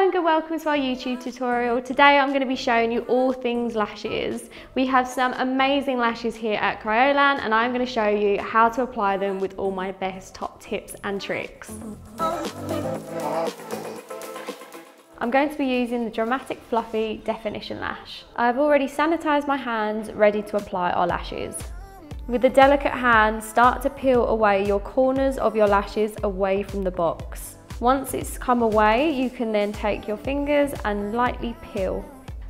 and good, welcome to our YouTube tutorial. Today I'm going to be showing you all things lashes. We have some amazing lashes here at Kryolan and I'm going to show you how to apply them with all my best top tips and tricks. I'm going to be using the Dramatic Fluffy Definition Lash. I've already sanitized my hands, ready to apply our lashes. With a delicate hand, start to peel away your corners of your lashes away from the box. Once it's come away, you can then take your fingers and lightly peel.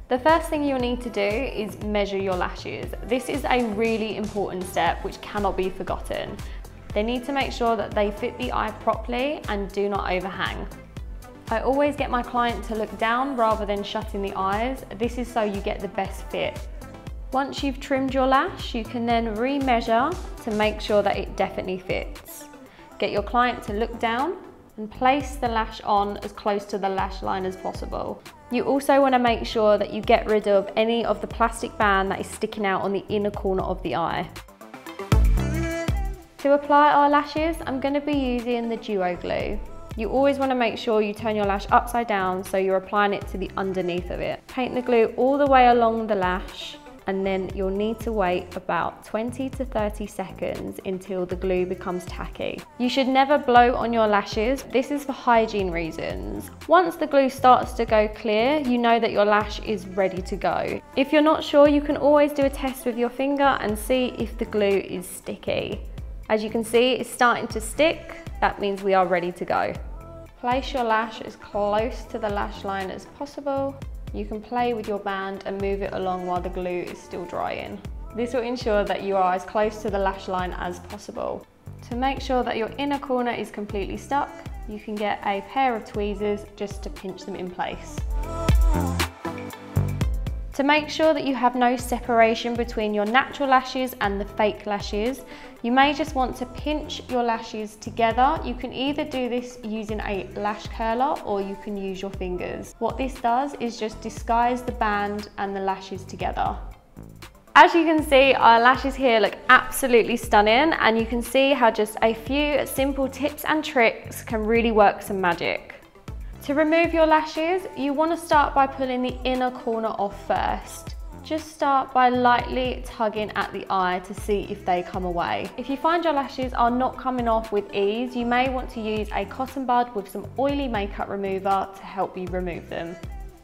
The first thing you'll need to do is measure your lashes. This is a really important step which cannot be forgotten. They need to make sure that they fit the eye properly and do not overhang. I always get my client to look down rather than shutting the eyes. This is so you get the best fit. Once you've trimmed your lash, you can then re-measure to make sure that it definitely fits. Get your client to look down and place the lash on as close to the lash line as possible. You also want to make sure that you get rid of any of the plastic band that is sticking out on the inner corner of the eye. To apply our lashes, I'm going to be using the duo glue. You always want to make sure you turn your lash upside down so you're applying it to the underneath of it. Paint the glue all the way along the lash, and then you'll need to wait about 20 to 30 seconds until the glue becomes tacky. You should never blow on your lashes. This is for hygiene reasons. Once the glue starts to go clear, you know that your lash is ready to go. If you're not sure, you can always do a test with your finger and see if the glue is sticky. As you can see, it's starting to stick. That means we are ready to go. Place your lash as close to the lash line as possible. You can play with your band and move it along while the glue is still drying. This will ensure that you are as close to the lash line as possible. To make sure that your inner corner is completely stuck, you can get a pair of tweezers just to pinch them in place. To make sure that you have no separation between your natural lashes and the fake lashes, you may just want to pinch your lashes together. You can either do this using a lash curler or you can use your fingers. What this does is just disguise the band and the lashes together. As you can see, our lashes here look absolutely stunning, and you can see how just a few simple tips and tricks can really work some magic. To remove your lashes, you want to start by pulling the inner corner off first. Just start by lightly tugging at the eye to see if they come away. If you find your lashes are not coming off with ease, you may want to use a cotton bud with some oily makeup remover to help you remove them.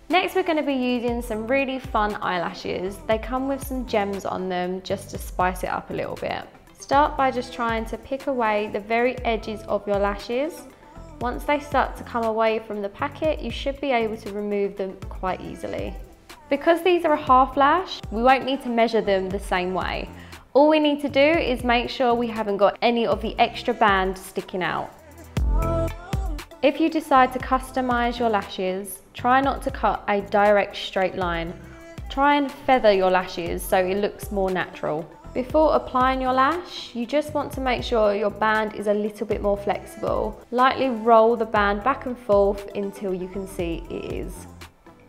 Next, we're going to be using some really fun eyelashes. They come with some gems on them just to spice it up a little bit. Start by just trying to pick away the very edges of your lashes. Once they start to come away from the packet, you should be able to remove them quite easily. Because these are a half lash, we won't need to measure them the same way. All we need to do is make sure we haven't got any of the extra band sticking out. If you decide to customize your lashes, try not to cut a direct straight line. Try and feather your lashes so it looks more natural. Before applying your lash, you just want to make sure your band is a little bit more flexible. Lightly roll the band back and forth until you can see it is.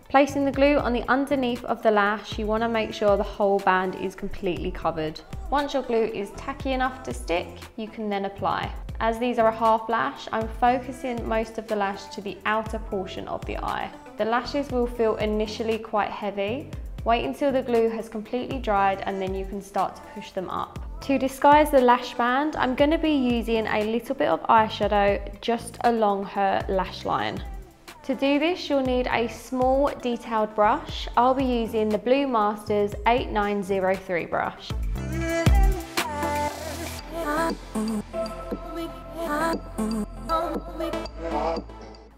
Placing the glue on the underneath of the lash, you want to make sure the whole band is completely covered. Once your glue is tacky enough to stick, you can then apply. As these are a half lash, I'm focusing most of the lash to the outer portion of the eye. The lashes will feel initially quite heavy. Wait until the glue has completely dried and then you can start to push them up. To disguise the lash band, I'm going to be using a little bit of eyeshadow just along her lash line. To do this, you'll need a small detailed brush. I'll be using the Blue Masters 8903 brush.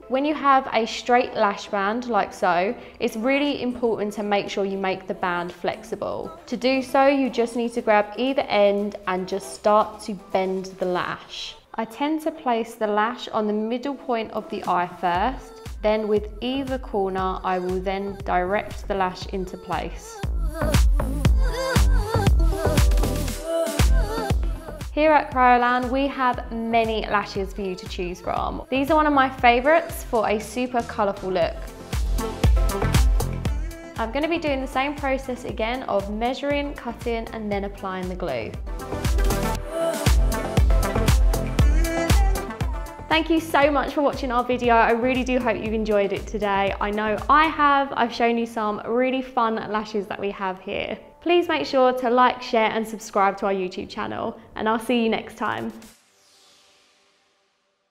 When you have a straight lash band like so, it's really important to make sure you make the band flexible. To do so, you just need to grab either end and just start to bend the lash. I tend to place the lash on the middle point of the eye first, then with either corner, I will then direct the lash into place. Here at Kryolan, we have many lashes for you to choose from. These are one of my favorites for a super colourful look. I'm going to be doing the same process again of measuring, cutting, and then applying the glue. Thank you so much for watching our video. I really do hope you enjoyed it today. I know I have. I've shown you some really fun lashes that we have here. Please make sure to like, share and subscribe to our YouTube channel, and I'll see you next time.